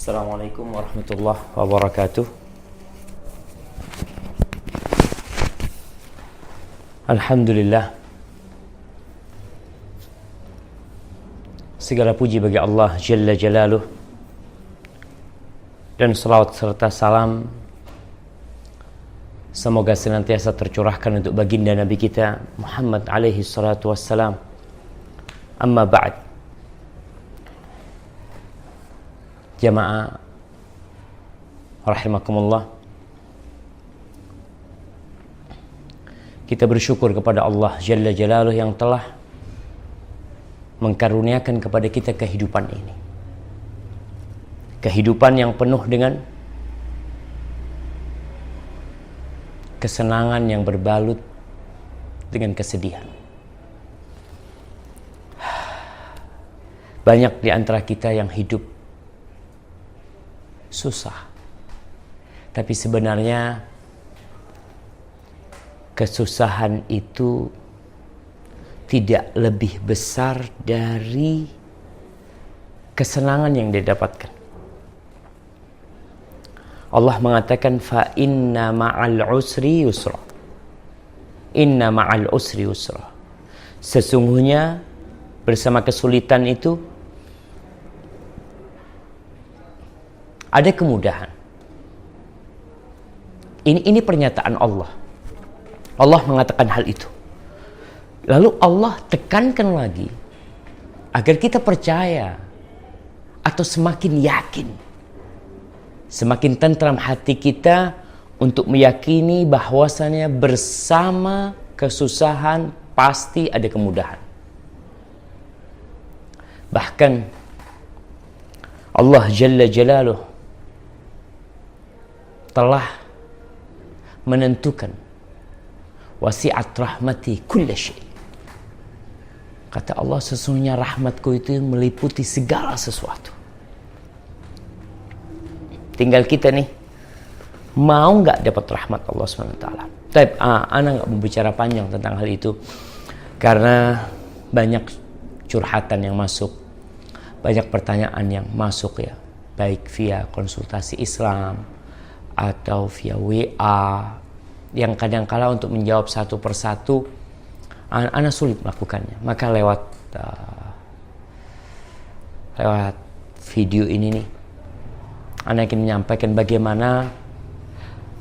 Assalamualaikum warahmatullahi wabarakatuh. Alhamdulillah, segala puji bagi Allah Jalla Jalaluh, dan salawat serta salam semoga senantiasa tercurahkan untuk baginda Nabi kita Muhammad alaihi salatu wassalam. Amma ba'd. Jamaah rahimakumullah, kita bersyukur kepada Allah Jalla Jalaluh yang telah mengkaruniakan kepada kita kehidupan ini, kehidupan yang penuh dengan kesenangan yang berbalut dengan kesedihan. Banyak di antara kita yang hidup susah, tapi sebenarnya kesusahan itu tidak lebih besar dari kesenangan yang didapatkan. Allah mengatakan fa inna ma'al usri yusra. Inna ma'al usri yusra. Sesungguhnya bersama kesulitan itu ada kemudahan. Ini pernyataan Allah. Allah mengatakan hal itu. Lalu Allah tekankan lagi agar kita percaya atau semakin yakin, semakin tentram hati kita untuk meyakini bahwasannya bersama kesusahan pasti ada kemudahan. Bahkan Allah Jalla Jalaluh telah menentukan wasi'at rahmati kulla syai'. Kata Allah, sesungguhnya rahmatku itu meliputi segala sesuatu. Tinggal kita nih, mau nggak dapat rahmat Allah SWT. Tapi ana nggak mau bicara panjang tentang hal itu, karena banyak curhatan yang masuk, banyak pertanyaan yang masuk ya, baik via konsultasi Islam atau via WA, yang kadang-kala untuk menjawab satu persatu anak sulit melakukannya. Maka lewat video ini nih, anak ingin menyampaikan bagaimana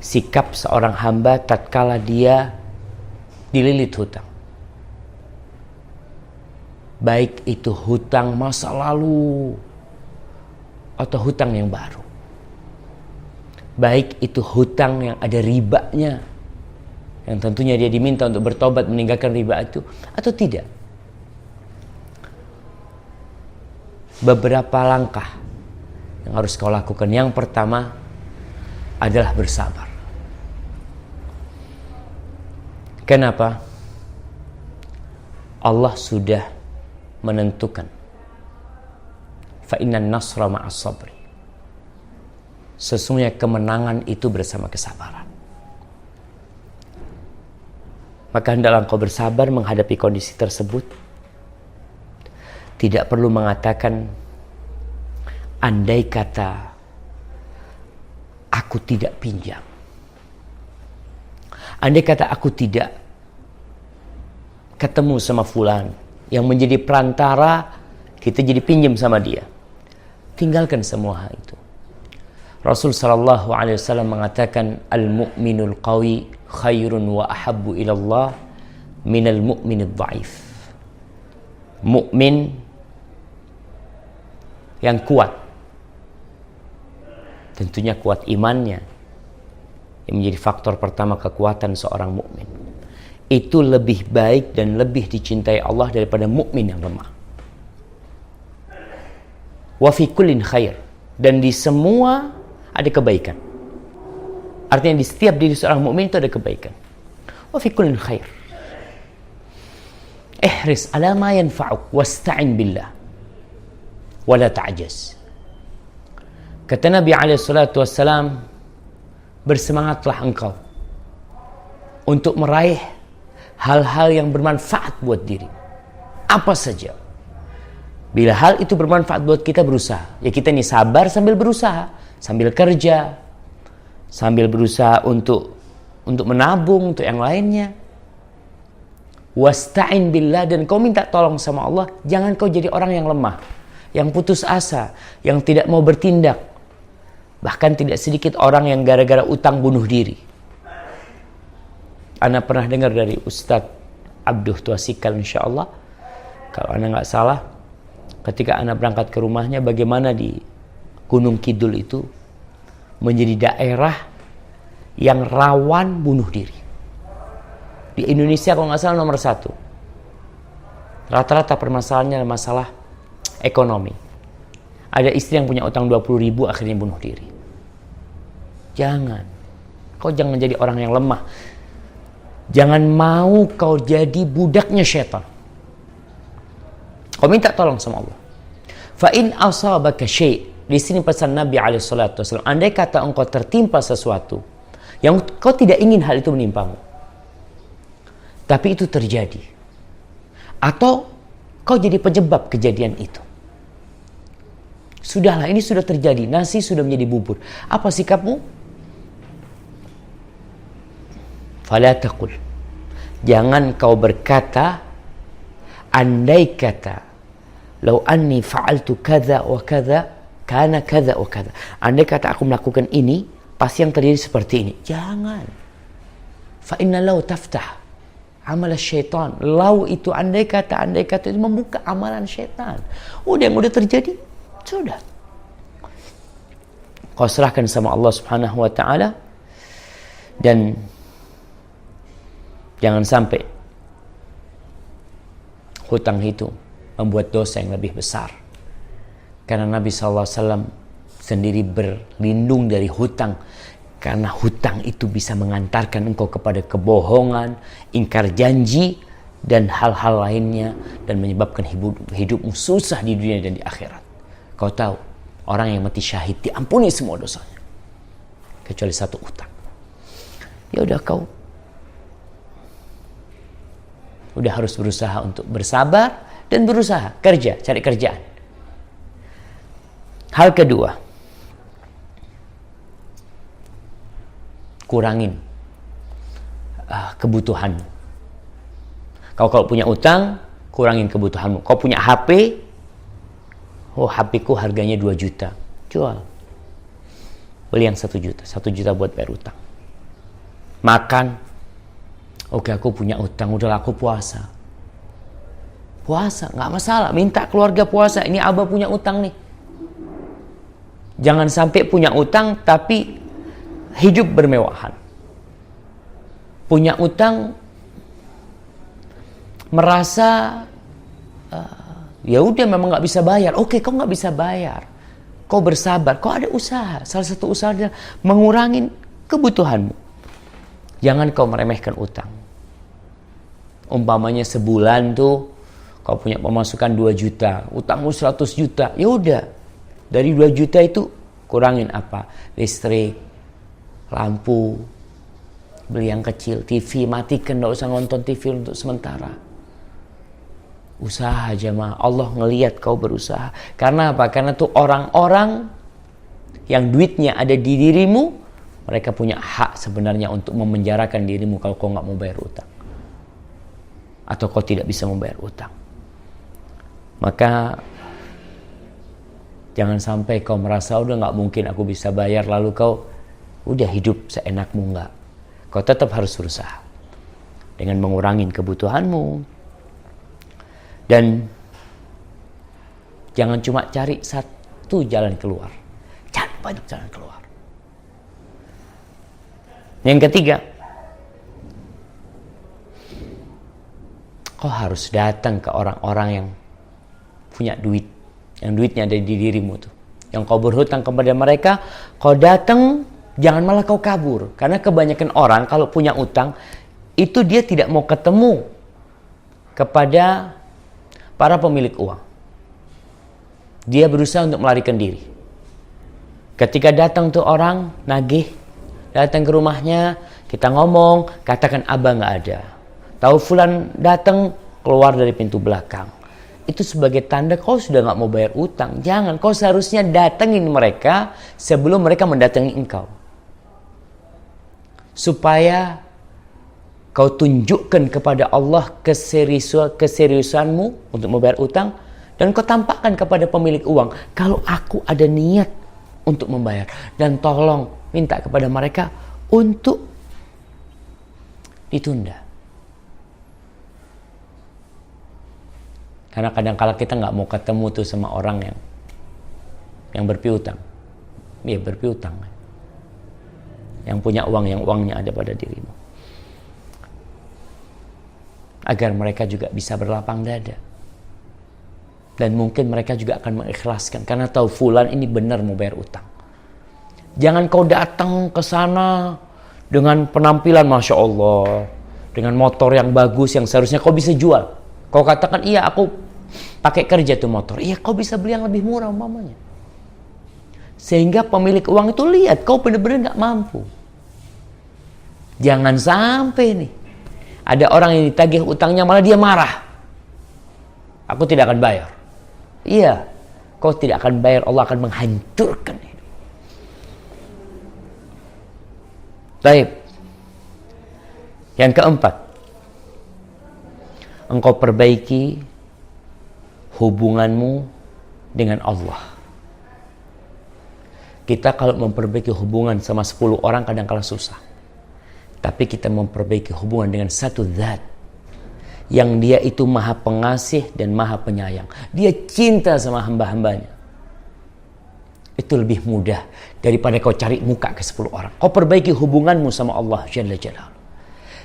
sikap seorang hamba tatkala dia dililit hutang. Baik itu hutang masa lalu atau hutang yang baru. Baik itu hutang yang ada ribanya, yang tentunya dia diminta untuk bertobat meninggalkan riba itu, atau tidak. Beberapa langkah yang harus kau lakukan. Yang pertama adalah bersabar. Kenapa? Allah sudah menentukan fa innan nasra ma'as sabri. Sesungguhnya kemenangan itu bersama kesabaran. Maka hendaklah engkau bersabar menghadapi kondisi tersebut. Tidak perlu mengatakan andai kata aku tidak pinjam, andai kata aku tidak ketemu sama fulan yang menjadi perantara kita jadi pinjam sama dia. Tinggalkan semua hal itu. Rasul sallallahu alaihi wasallam mengatakan al-mu'minul qawi khairun wa ahabbu ila Allah minal mu'minid dhaif. Mukmin yang kuat, tentunya kuat imannya, yang menjadi faktor pertama kekuatan seorang mukmin, itu lebih baik dan lebih dicintai Allah daripada mukmin yang lemah. Wa fi kullin khair, dan di semua ada kebaikan. Artinya di setiap diri seorang mukmin itu ada kebaikan. Wa fi kullin khair. Ihris ala ma yanfa'uk wasta'in billah wa la ta'jaz. Kata Nabi alaihi salatu wassalam, bersemangatlah engkau untuk meraih hal-hal yang bermanfaat buat diri. Apa saja. Bila hal itu bermanfaat buat kita, berusaha. Ya kita nih sabar sambil berusaha, sambil kerja, sambil berusaha untuk menabung untuk yang lainnya. Wasta'in billah, dan kau minta tolong sama Allah. Jangan kau jadi orang yang lemah, yang putus asa, yang tidak mau bertindak. Bahkan tidak sedikit orang yang gara-gara utang bunuh diri. Ana pernah dengar dari Ustadz Abduh Tuasikal, insyaallah, kalau ana nggak salah, ketika ana berangkat ke rumahnya, bagaimana di Gunung Kidul itu menjadi daerah yang rawan bunuh diri. Di Indonesia kalau nggak salah nomor 1. Rata-rata permasalahannya masalah ekonomi. Ada istri yang punya utang 20.000 akhirnya bunuh diri. Jangan. Kau jangan jadi orang yang lemah. Jangan mau kau jadi budaknya syaitan. Kau minta tolong sama Allah. Fa in asabaka syai'. Di sini pesan Nabi alaihi salatu wasallam, andai kata engkau tertimpa sesuatu yang kau tidak ingin hal itu menimpamu, tapi itu terjadi, atau kau jadi penyebab kejadian itu. Sudahlah, ini sudah terjadi, nasi sudah menjadi bubur. Apa sikapmu? Fala taqul. Jangan kau berkata, andai kata, lau anni fa'altu kadza wa kadza, kana kadza wa kadza. Andai kata aku melakukan ini, pasti yang terjadi seperti ini. Jangan. Fa inna lau taftah amal syaitan. Lau itu andai kata itu membuka amalan syaitan. Udah, yang udah terjadi sudah. Kau serahkan sama Allah Subhanahu wa taala, dan jangan sampai hutang itu membuat dosa yang lebih besar. Karena Nabi SAW sendiri berlindung dari hutang. Karena hutang itu bisa mengantarkan engkau kepada kebohongan, ingkar janji, dan hal-hal lainnya, dan menyebabkan hidupmu susah di dunia dan di akhirat. Kau tahu, orang yang mati syahid diampuni semua dosanya, kecuali satu hutang. Ya udah, kau udah harus berusaha untuk bersabar dan berusaha kerja, cari kerjaan. Hal kedua, kurangin kebutuhanmu. Kau kalau punya utang, kurangin kebutuhanmu. Kau punya HP, HP ku harganya 2 juta, jual. Beli yang 1 juta, 1 juta buat bayar utang. Makan, oke aku punya utang, udahlah aku puasa. Puasa, nggak masalah, minta keluarga puasa. Ini abah punya utang nih. Jangan sampai punya utang tapi hidup bermewahan. Punya utang merasa ya udah memang nggak bisa bayar. Oke, kau nggak bisa bayar, kau bersabar, kau ada usaha. Salah satu usaha adalah mengurangi kebutuhanmu. Jangan kau meremehkan utang. Umpamanya sebulan tuh kau punya pemasukan 2 juta, utangmu 100 juta. Ya udah, dari 2 juta itu kurangin apa? Listrik, lampu, beli yang kecil, TV matikan, nggak usah nonton TV untuk sementara. Usaha jemaah, Allah ngelihat kau berusaha. Karena apa? Karena tuh orang-orang yang duitnya ada di dirimu, mereka punya hak sebenarnya untuk memenjarakan dirimu kalau kau nggak mau bayar utang, atau kau tidak bisa membayar utang. Maka jangan sampai kau merasa udah nggak mungkin aku bisa bayar, lalu kau udah hidup seenakmu. Enggak. Kau tetap harus berusaha dengan mengurangi kebutuhanmu, dan jangan cuma cari satu jalan keluar, cari banyak jalan keluar. Yang ketiga, kau harus datang ke orang-orang yang punya duit, yang duitnya ada di dirimu tuh, yang kau berhutang kepada mereka. Kau datang, jangan malah kau kabur. Karena kebanyakan orang kalau punya utang itu dia tidak mau ketemu kepada para pemilik uang. Dia berusaha untuk melarikan diri. Ketika datang tuh orang nagih, datang ke rumahnya, kita ngomong, katakan abah nggak ada. Tahu fulan datang, keluar dari pintu belakang. itu sebagai tanda kau sudah nggak mau bayar utang. Jangan, kau seharusnya datengin mereka sebelum mereka mendatangi engkau. Supaya kau tunjukkan kepada Allah keseriusanmu untuk membayar utang. Dan kau tampakkan kepada pemilik uang, kalau aku ada niat untuk membayar. Dan tolong minta kepada mereka untuk ditunda. Karena kadang-kala kita nggak mau ketemu tuh sama orang yang berpiutang. Iya, berpiutang. Yang punya uang, yang uangnya ada pada dirimu. Agar mereka juga bisa berlapang dada. Dan mungkin mereka juga akan mengikhlaskan. Karena tahu fulan ini benar mau bayar utang. Jangan kau datang ke sana dengan penampilan Masya Allah. Dengan motor yang bagus yang seharusnya kau bisa jual. Kau katakan, iya aku pakai kerja tuh motor. Iya, kau bisa beli yang lebih murah umpamanya. Sehingga pemilik uang itu lihat kau benar-benar gak mampu. Jangan sampai nih ada orang yang ditagih utangnya malah dia marah. Aku tidak akan bayar. Iya, kau tidak akan bayar, Allah akan menghancurkan hidup. Baik. Yang keempat, engkau perbaiki hubunganmu dengan Allah. Kita kalau memperbaiki hubungan sama 10 orang kadang-kala susah. Tapi kita memperbaiki hubungan dengan satu zat yang dia itu maha pengasih dan maha penyayang. Dia cinta sama hamba-hambanya. Itu lebih mudah daripada kau cari muka ke 10 orang. Kau perbaiki hubunganmu sama Allah Jalla Jalaluhu.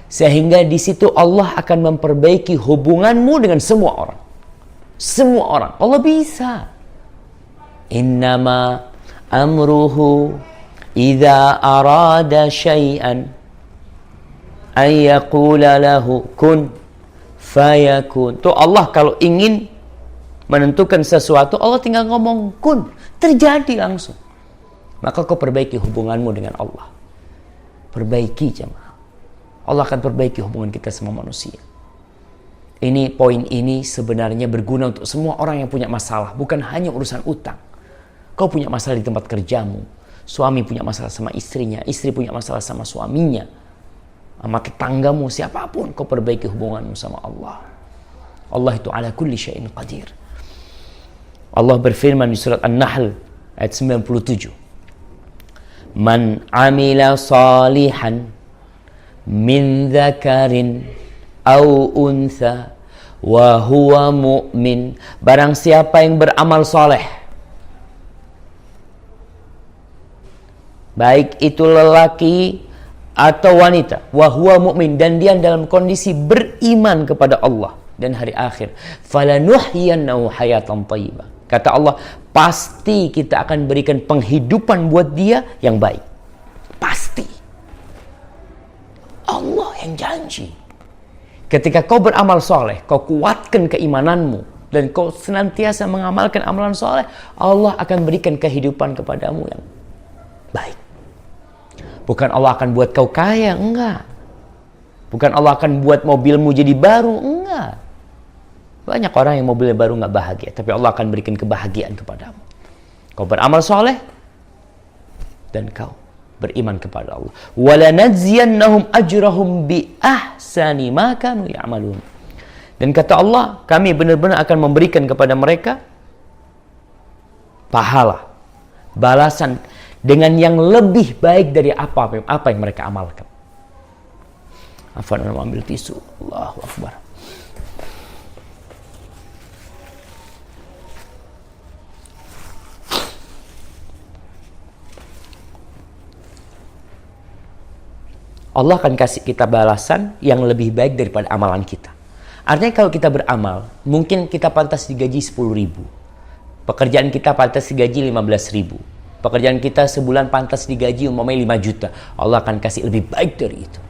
Sehingga di situ Allah akan memperbaiki hubunganmu dengan semua orang. Semua orang. Allah bisa. Innama amruhu idza arada syai'an ay yaqula lahu kun fayakun. Tuh Allah kalau ingin menentukan sesuatu, Allah tinggal ngomong kun, terjadi langsung. Maka kau perbaiki hubunganmu dengan Allah. Perbaiki jemaah. Allah akan perbaiki hubungan kita sama manusia. Ini poin ini sebenarnya berguna untuk semua orang yang punya masalah, bukan hanya urusan utang. Kau punya masalah di tempat kerjamu, suami punya masalah sama istrinya, istri punya masalah sama suaminya, sama tetanggamu, siapapun, kau perbaiki hubunganmu sama Allah. Allah itu ala kulli syai'in qadir. Allah berfirman di surat An-Nahl ayat 97. Man amila salihan min dzakarin au untha wa huwa mu'min. Barang siapa yang beramal soleh, baik itu lelaki atau wanita, wa huwa mu'min, dan dia dalam kondisi beriman kepada Allah dan hari akhir, falanuhyiyannahu hayatan thayyibah. Kata Allah, pasti kita akan berikan penghidupan buat dia yang baik. Pasti. Allah yang janji. Ketika kau beramal soleh, kau kuatkan keimananmu, dan kau senantiasa mengamalkan amalan soleh, Allah akan berikan kehidupan kepadamu yang baik. Bukan Allah akan buat kau kaya, enggak. Bukan Allah akan buat mobilmu jadi baru, enggak. Banyak orang yang mobilnya baru nggak bahagia, tapi Allah akan berikan kebahagiaan kepadamu. Kau beramal soleh dan kau beriman kepada Allah. Walanadziyannahum ajrahum bi ahsani ma kanu ya'malun. Dan kata Allah, kami benar-benar akan memberikan kepada mereka pahala, balasan dengan yang lebih baik dari apa yang mereka amalkan. Afwan, ambil tisu. Allahu Akbar. Allah akan kasih kita balasan yang lebih baik daripada amalan kita. Artinya kalau kita beramal, mungkin kita pantas digaji 10.000. Pekerjaan kita pantas digaji 15.000. Pekerjaan kita sebulan pantas digaji umpamanya 5 juta. Allah akan kasih lebih baik dari itu.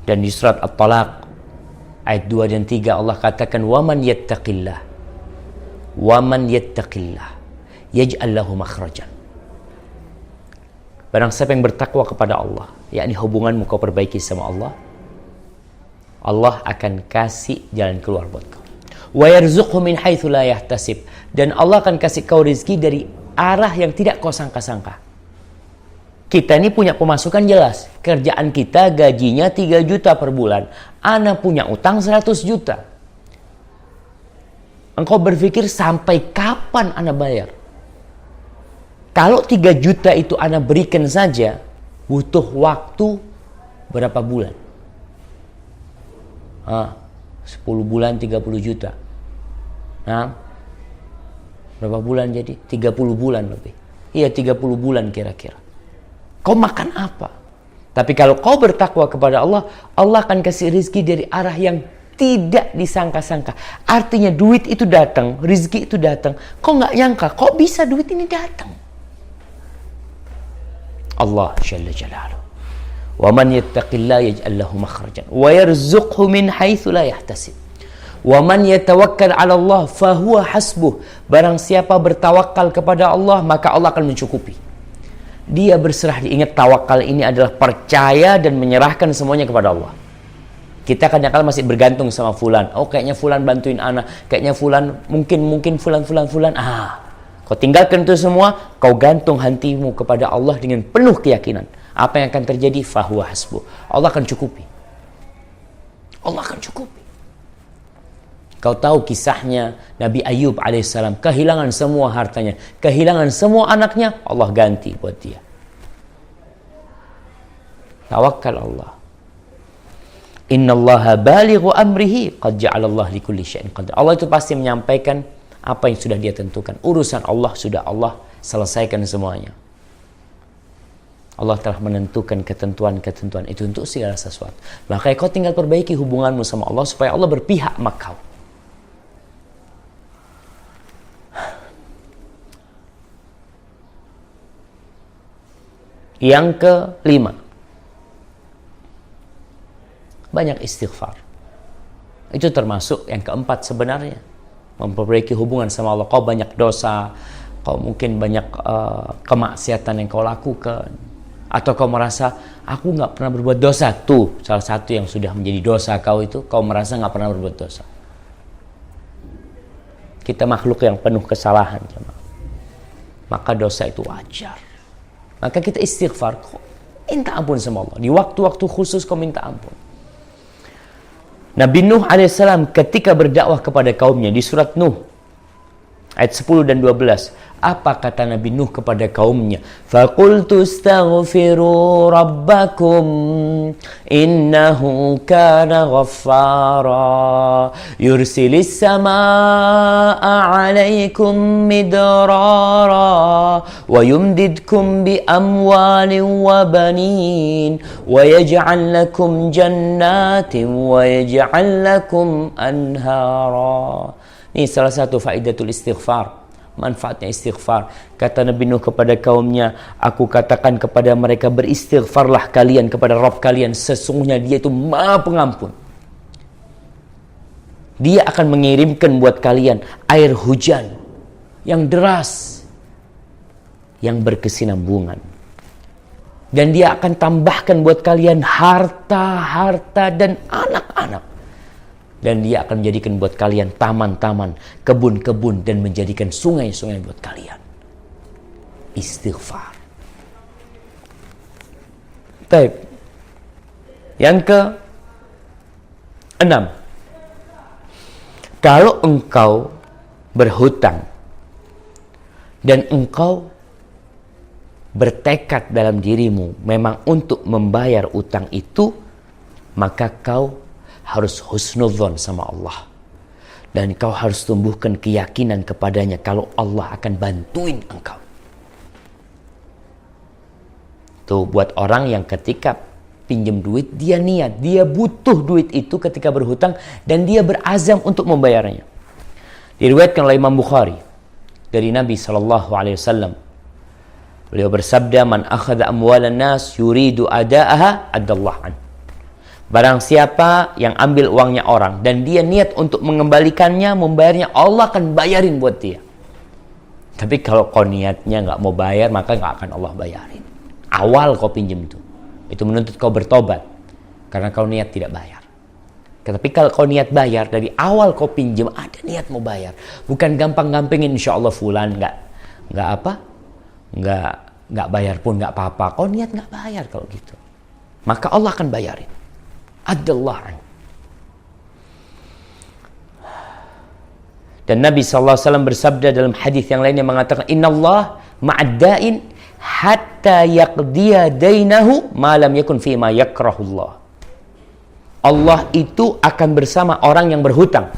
Dan di surat At-Talaq ayat 2 dan 3 Allah katakan, "Waman yattaqillah yaj'al lahu makhrajan." Barang siapa yang bertakwa kepada Allah, yakni hubunganmu kau perbaiki sama Allah, Allah akan kasih jalan keluar buat kau. Wa yarzuqhu min haitsu la yahtasib, dan Allah akan kasih kau rezeki dari arah yang tidak kau sangka-sangka. Kita ini punya pemasukan jelas. Kerjaan kita gajinya 3 juta per bulan. Ana punya utang 100 juta. Engkau berpikir sampai kapan Ana bayar? Kalau 3 juta itu Ana berikan saja, butuh waktu berapa bulan? 10 bulan 30 juta. Nah, berapa bulan jadi? 30 bulan lebih. Iya, 30 bulan kira-kira. Kau makan apa? Tapi kalau kau bertakwa kepada Allah, Allah akan kasih rezeki dari arah yang tidak disangka-sangka. Artinya duit itu datang, rezeki itu datang. Kau nggak nyangka, kok bisa duit ini datang? Allah Jalla Jalaluhu. Wa man yattaqillaha yaj'al lahu makhrajan wa yarzuqhu min haitsu la yahtasib. Wa man yatawakkal 'ala Allah fahuwa hasbuh. Barang siapa bertawakal kepada Allah, maka Allah akan mencukupi. Dia berserah, diingat tawakal ini adalah percaya dan menyerahkan semuanya kepada Allah. Kita kadang-kadang masih bergantung sama fulan. Oh, kayaknya fulan bantuin ana, kayaknya fulan mungkin fulan. Kau tinggalkan itu semua, kau gantung hatimu kepada Allah dengan penuh keyakinan. Apa yang akan terjadi? Fahuwa hasbuh. Allah akan cukupi. Allah akan cukupi. Kau tahu kisahnya Nabi Ayub alaihissalam, kehilangan semua hartanya, kehilangan semua anaknya, Allah ganti buat dia. Tawakkal Allah. Innallaha balighu amrihi qad ja'alallahu likulli syai'in qadar. Allah itu pasti menyampaikan apa yang sudah dia tentukan. Urusan Allah sudah Allah selesaikan semuanya. Allah telah menentukan ketentuan-ketentuan itu untuk segala sesuatu. Maka kau tinggal perbaiki hubunganmu sama Allah supaya Allah berpihak sama kau. Yang kelima, banyak istighfar. Itu termasuk yang keempat sebenarnya. Memperbaiki hubungan sama Allah. Kau banyak dosa, kau mungkin banyak kemaksiatan yang kau lakukan, atau kau merasa aku nggak pernah berbuat dosa. Tuh salah satu yang sudah menjadi dosa kau itu, kau merasa nggak pernah berbuat dosa. Kita makhluk yang penuh kesalahan, maka dosa itu wajar. Maka kita istighfar, minta ampun sama Allah. Di waktu-waktu khusus kau minta ampun. Nabi Nuh alaihissalam ketika berdakwah kepada kaumnya di surat Nuh ayat 10 dan 12, apa kata Nabi Nuh kepada kaumnya? Faqultu astaghfiru rabbakum innahu kana ghaffara yursilis samaa'a 'alaikum midrara wa yumdidkum bi amwalin wa banin wa yaj'al lakum jannatin wa yaj'al lakum anhara. Ini salah satu faidatul istighfar, manfaatnya istighfar. Kata Nabi Nuh kepada kaumnya, aku katakan kepada mereka, beristighfarlah kalian kepada Rabb kalian, sesungguhnya Dia itu Maha Pengampun. Dia akan mengirimkan buat kalian air hujan yang deras, yang berkesinambungan, dan Dia akan tambahkan buat kalian harta dan anak-anak. Dan Dia akan menjadikan buat kalian taman-taman, kebun-kebun, dan menjadikan sungai-sungai buat kalian. Istighfar. Baik. Yang ke-6. Kalau engkau berhutang dan engkau bertekad dalam dirimu memang untuk membayar utang itu, maka kau harus husnudzon sama Allah. Dan kau harus tumbuhkan keyakinan kepadanya kalau Allah akan bantuin engkau. Tuh buat orang yang ketika pinjam duit, dia niat, dia butuh duit itu ketika berhutang, dan dia berazam untuk membayarnya. Diriwayatkan oleh Imam Bukhari dari Nabi SAW. Beliau bersabda, man akhadha amwalan nas yuridu ada'aha adallah an. Barang siapa yang ambil uangnya orang dan dia niat untuk mengembalikannya, membayarnya, Allah akan bayarin buat dia. Tapi kalau kau niatnya nggak mau bayar, maka nggak akan Allah bayarin. Awal kau pinjam itu menuntut kau bertobat karena kau niat tidak bayar. Tapi kalau kau niat bayar, dari awal kau pinjam, ada niat mau bayar. Bukan gampang-gampangin, insya Allah fulan nggak bayar pun nggak apa-apa. Kau niat nggak bayar kalau gitu, maka Allah akan bayarin. Adallah. Dan Nabi SAW bersabda dalam hadis yang lainnya mengatakan, Inna Allah ma'adda'in hatta yaqdiya dainahu ma lam yakun fima yakrahullah. Allah itu akan bersama orang yang berhutang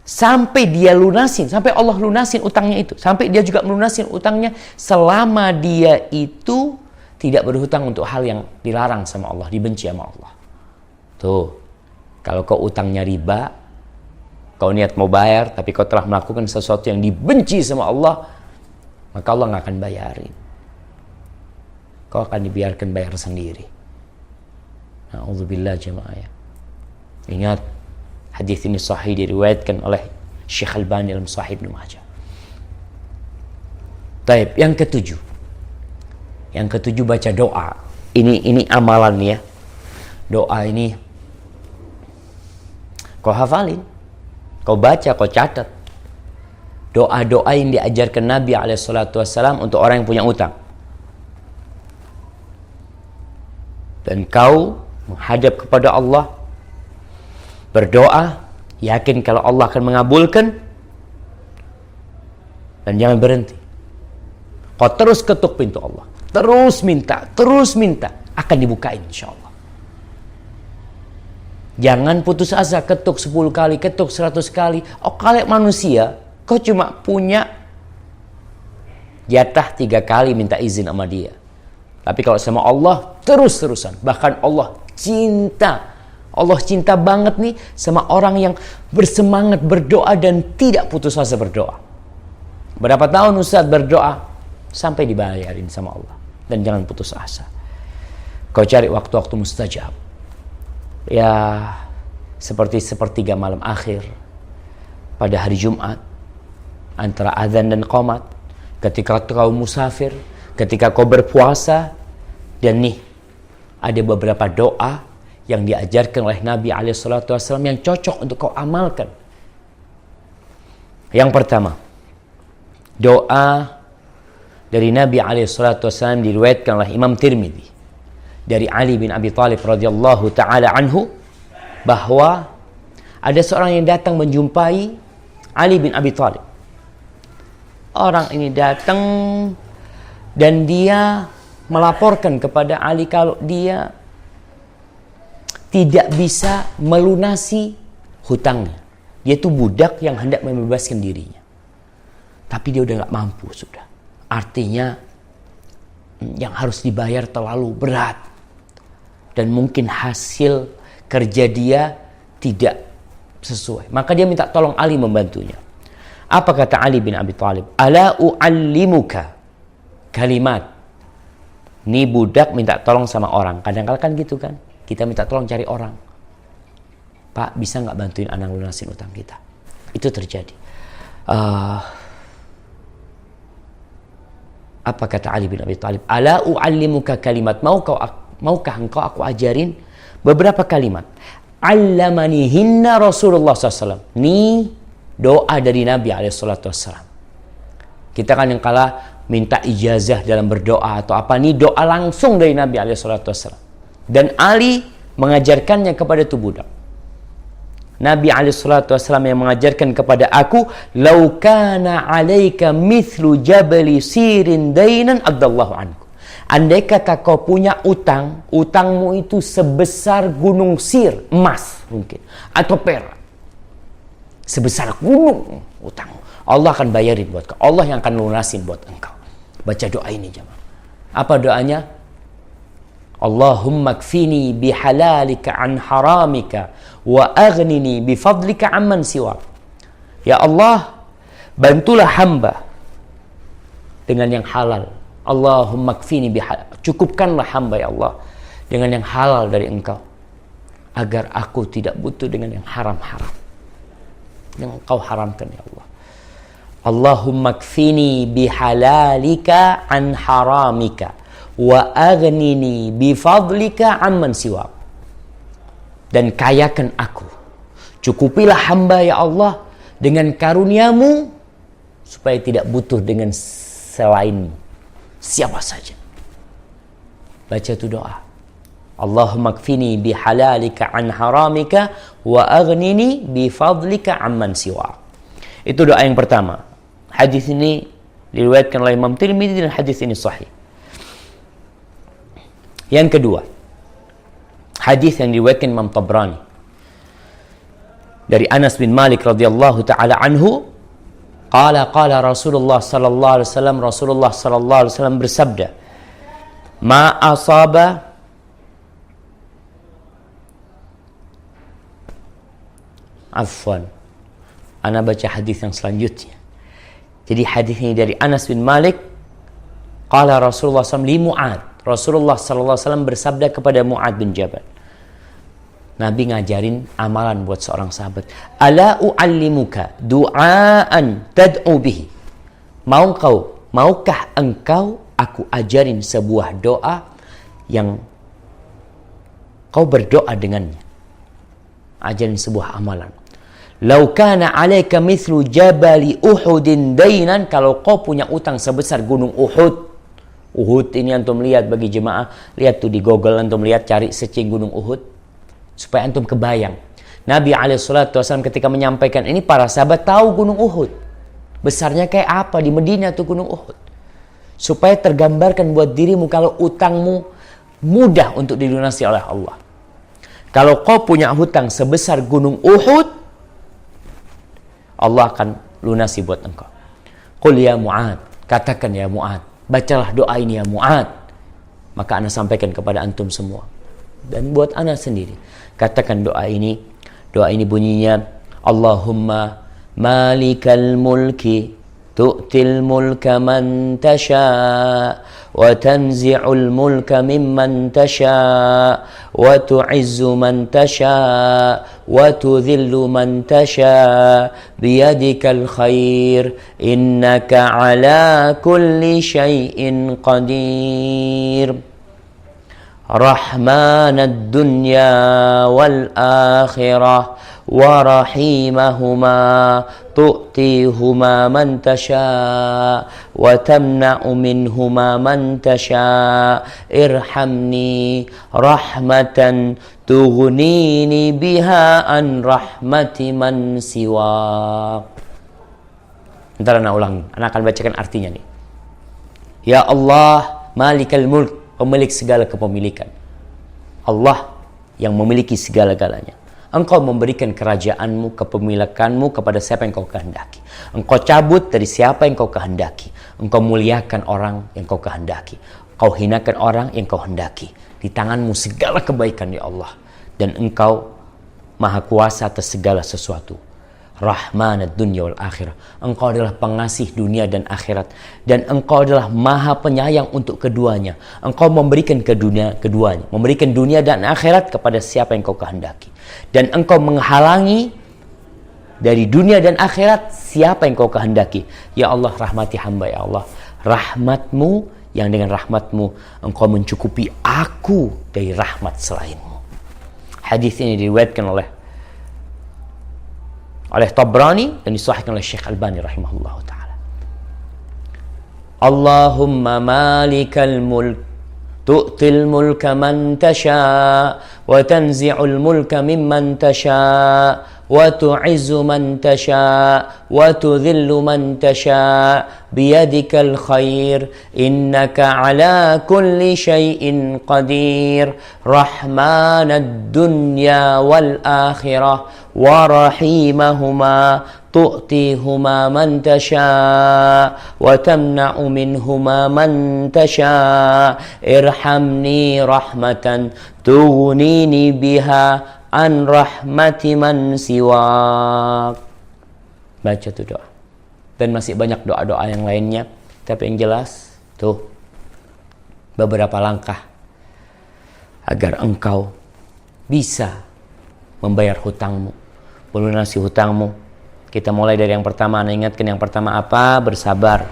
sampai dia lunasin, sampai Allah lunasin utangnya itu, sampai dia juga melunasin utangnya selama dia itu tidak berhutang untuk hal yang dilarang sama Allah, dibenci sama Allah. Tuh, kalau kau utangnya riba, kau niat mau bayar, tapi kau telah melakukan sesuatu yang dibenci sama Allah, maka Allah nggak akan bayarin. Kau akan dibiarkan bayar sendiri. Na'udzubillah jemaah ya. Ingat, hadis ini sahih diriwayatkan oleh Syekh Albani dalam Sahih Ibnu Majah. Taib, yang ketujuh. Yang ketujuh baca doa. Ini amalan ya. Doa ini kau hafalin. Kau baca, kau catat. Doa-doa yang diajarkan Nabi SAW untuk orang yang punya utang. Dan kau menghadap kepada Allah, berdoa, yakin kalau Allah akan mengabulkan, dan jangan berhenti. Kau terus ketuk pintu Allah, terus minta, akan dibukain insya Allah. Jangan putus asa, ketuk 10 kali, ketuk 100 kali. Oh, kalau manusia, kau cuma punya jatah 3 kali minta izin sama dia. Tapi kalau sama Allah, terus-terusan. Bahkan Allah cinta banget nih sama orang yang bersemangat berdoa dan tidak putus asa berdoa. Berapa tahun Ustaz berdoa sampai dibayarin sama Allah. Dan jangan putus asa. Kau cari waktu-waktu mustajab. Ya, seperti sepertiga malam akhir pada hari Jumat, antara azan dan qomat, ketika kau musafir, ketika kau berpuasa. Dan nih, ada beberapa doa yang diajarkan oleh Nabi SAW yang cocok untuk kau amalkan. Yang pertama, doa dari Nabi SAW diriwayatkan oleh Imam Tirmidzi dari Ali bin Abi Thalib radhiyallahu taala anhu, bahwa ada seorang yang datang menjumpai Ali bin Abi Thalib. Orang ini datang dan dia melaporkan kepada Ali kalau dia tidak bisa melunasi hutangnya. Dia itu budak yang hendak membebaskan dirinya, tapi dia udah gak mampu sudah. Artinya yang harus dibayar terlalu berat, dan mungkin hasil kerja dia tidak sesuai. Maka dia minta tolong Ali membantunya. Apa kata Ali bin Abi Thalib? Ala u'allimuka kalimat. Ini budak minta tolong sama orang. Kadang-kadang kan gitu kan. Kita minta tolong cari orang. Pak, bisa nggak bantuin anak lunasin utang kita? Itu terjadi. Apa kata Ali bin Abi Thalib? Ala u'allimuka kalimat. Maukah engkau aku ajarin beberapa kalimat? Allamanihinna Rasulullah SAW. Ini doa dari Nabi SAW. Kita kan yang kala minta ijazah dalam berdoa atau apa, nih doa langsung dari Nabi SAW. Dan Ali mengajarkannya kepada tu budak. Nabi SAW yang mengajarkan kepada aku, "Lau kana 'alaika mithlu jabali sirin dainan adallahu anku." Andai kata kau punya utang, utangmu itu sebesar gunung Sir, emas mungkin, atau perak. Sebesar gunung utangmu. Allah akan bayarin buat kau. Allah yang akan lunasin buat engkau. Baca doa ini jemaah. Apa doanya? Allahumma kfini bihalalika an haramika wa aghnini bifadlika amman siwak. Ya Allah, bantulah hamba dengan yang halal. Allahumma kfini bihalal. Cukupkanlah hamba ya Allah dengan yang halal dari engkau, agar aku tidak butuh dengan yang haram-haram yang engkau haramkan ya Allah. Allahumma kfini bihalalika an haramika wa aghnini bifadlika amman siwak. dan kayakan aku. Cukupilah hamba ya Allah dengan karuniamu supaya tidak butuh dengan selainmu, siapa saja. Baca tu doa. Allahumma kfini bihalalika an haramika wa aghnini bifadlika amman siwa. Itu doa yang pertama. Hadis ini diriwayatkan oleh Imam Tirmidzi dan hadis ini sahih. Yang kedua, hadis yang diriwayatkan Imam Tabrani dari Anas bin Malik radhiyallahu taala anhu, qala Rasulullah sallallahu alaihi wasallam, Rasulullah sallallahu alaihi wasallam bersabda, ma asaba afwan, ana baca hadis yang selanjutnya. Jadi hadis ini dari Anas bin Malik, qala Rasulullah SAW li Mu'ad, Rasulullah SAW bersabda kepada Mu'ad bin Jabal. Nabi ngajarin amalan buat seorang sahabat. Ala u'allimuka du'aan tad'u bihi. Maukah engkau aku ajarin sebuah doa yang kau berdoa dengannya? Ajarin sebuah amalan. Lau kana 'alaika mithlu jabali Uhudin dainan, kalau kau punya utang sebesar gunung Uhud. Uhud ini antum lihat, bagi jemaah, lihat tuh di Google, antum lihat, cari searching gunung Uhud supaya antum kebayang. Nabi SAW ketika menyampaikan ini, para sahabat tahu gunung Uhud besarnya kayak apa di Madinah tuh gunung Uhud, supaya tergambarkan buat dirimu kalau utangmu mudah untuk dilunasi oleh Allah. Kalau kau punya hutang sebesar gunung Uhud, Allah akan lunasi buat engkau. Qul ya Mu'ad, katakan ya Mu'ad, bacalah doa ini ya Mu'ad. Maka ana sampaikan kepada antum semua dan buat ana sendiri. Katakan doa ini. Doa ini bunyinya, Allahumma malikal mulki tu'til mulka man tasha wa tanzi'ul mulka mimman tasha wa tu'izzu man tasha wa tudhillu man tasha biyadikal khair innaka ala kulli syai'in qadir rahmanad dunya wal akhirah wa rahimahuma tu'tihuma man tasha wa tamna'u minhuma man tasha irhamni rahmatan tughnini biha an rahmati man siwa. Ntar anak ulangi, anak akan bacakan artinya nih. Ya Allah, malikal mulk, pemilik segala kepemilikan. Allah yang memiliki segala-galanya. Engkau memberikan kerajaanmu, kepemilikanmu kepada siapa yang kau kehendaki. Engkau cabut dari siapa yang kau kehendaki. Engkau muliakan orang yang kau kehendaki. Kau hinakan orang yang kau hendaki. Di tanganmu segala kebaikan ya Allah. Dan engkau maha kuasa atas segala sesuatu. Rahmanad dunya wal akhirah. Engkau adalah pengasih dunia dan akhirat, dan engkau adalah maha penyayang untuk keduanya. Engkau memberikan ke dunia keduanya, memberikan dunia dan akhirat kepada siapa yang kau kehendaki, dan engkau menghalangi dari dunia dan akhirat siapa yang kau kehendaki. Ya Allah, rahmati hamba ya Allah. Rahmatmu, yang dengan rahmatmu engkau mencukupi aku dari rahmat selainmu. Hadis ini diriwayatkan oleh Tabrani dan disahihkan oleh Syekh Albani rahimahullah ta'ala. Allahumma malikal mulk tu'til mulka man tasha wa tanzi'ul mulka mimman tasha wa tu'izzu man tasha wa tudhillu man tasha biyadikal khair innaka ala kulli syai'in qadir rahmanad dunya wal akhirah wa rahimahuma tu'tihuma man tasha wa tamna'u minhuma man tasha irhamni rahmatan tughnini biha an rahmati man siwak. Baca tuh doa. Dan masih banyak doa-doa yang lainnya, tapi yang jelas tuh beberapa langkah agar engkau bisa membayar hutangmu, melunasi hutangmu. Kita mulai dari yang pertama. Anda ingatkan yang pertama apa? Bersabar.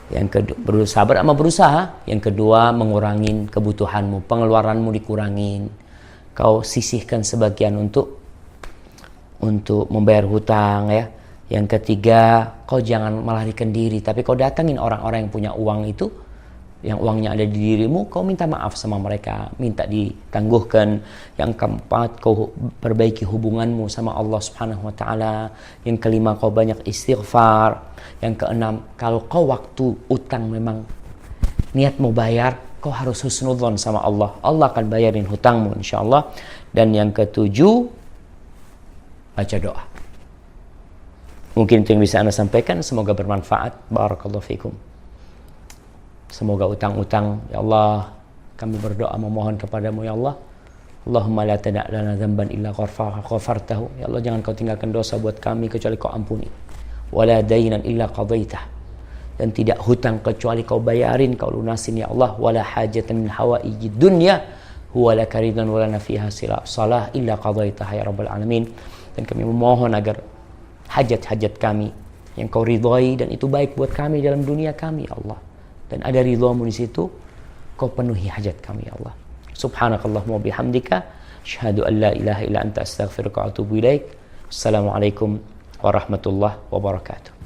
Yang kedua, bersabar sama berusaha. Yang kedua, mengurangin kebutuhanmu, pengeluaranmu dikurangin. kau sisihkan sebagian untuk membayar hutang ya. Yang ketiga, kau jangan melarikan diri, tapi kau datangin orang-orang yang punya uang itu, yang uangnya ada di dirimu, kau minta maaf sama mereka, minta ditangguhkan. Yang keempat, kau perbaiki hubunganmu sama Allah Subhanahu wa taala. Yang kelima, kau banyak istighfar. Yang keenam, kalau kau waktu utang memang niat mau bayar, kau harus husnudzon sama Allah. Allah akan bayarin hutangmu insyaallah. Dan yang ketujuh, baca doa. Mungkin itu yang bisa Anda sampaikan. Semoga bermanfaat. Barakallahu fikum. Semoga utang-utang, ya Allah, kami berdoa memohon kepadamu ya Allah. Allahumma la tada' lana dzamban illa ghafartahu. Ya Allah, jangan kau tinggalkan dosa buat kami kecuali kau ampuni. Wala dainan illa qadaitah. Dan tidak hutang kecuali kau bayarin, kau lunasin ya Allah. Wala hajatan min hawaijid dunya huwa laka ridwan wa lana fiha salah illa qadaitah ya rabbal alamin. Dan kami memohon agar hajat-hajat kami yang kau ridhoi dan itu baik buat kami dalam dunia kami ya Allah, dan ada ridhamu di situ, kau penuhi hajat kami ya Allah. Subhanakallahumma bihamdika asyhadu an la ilaha illa anta astaghfiruka wa atubu ilaik. Assalamualaikum warahmatullahi wabarakatuh.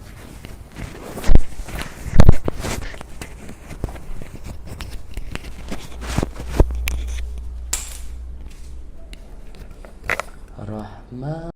Rahman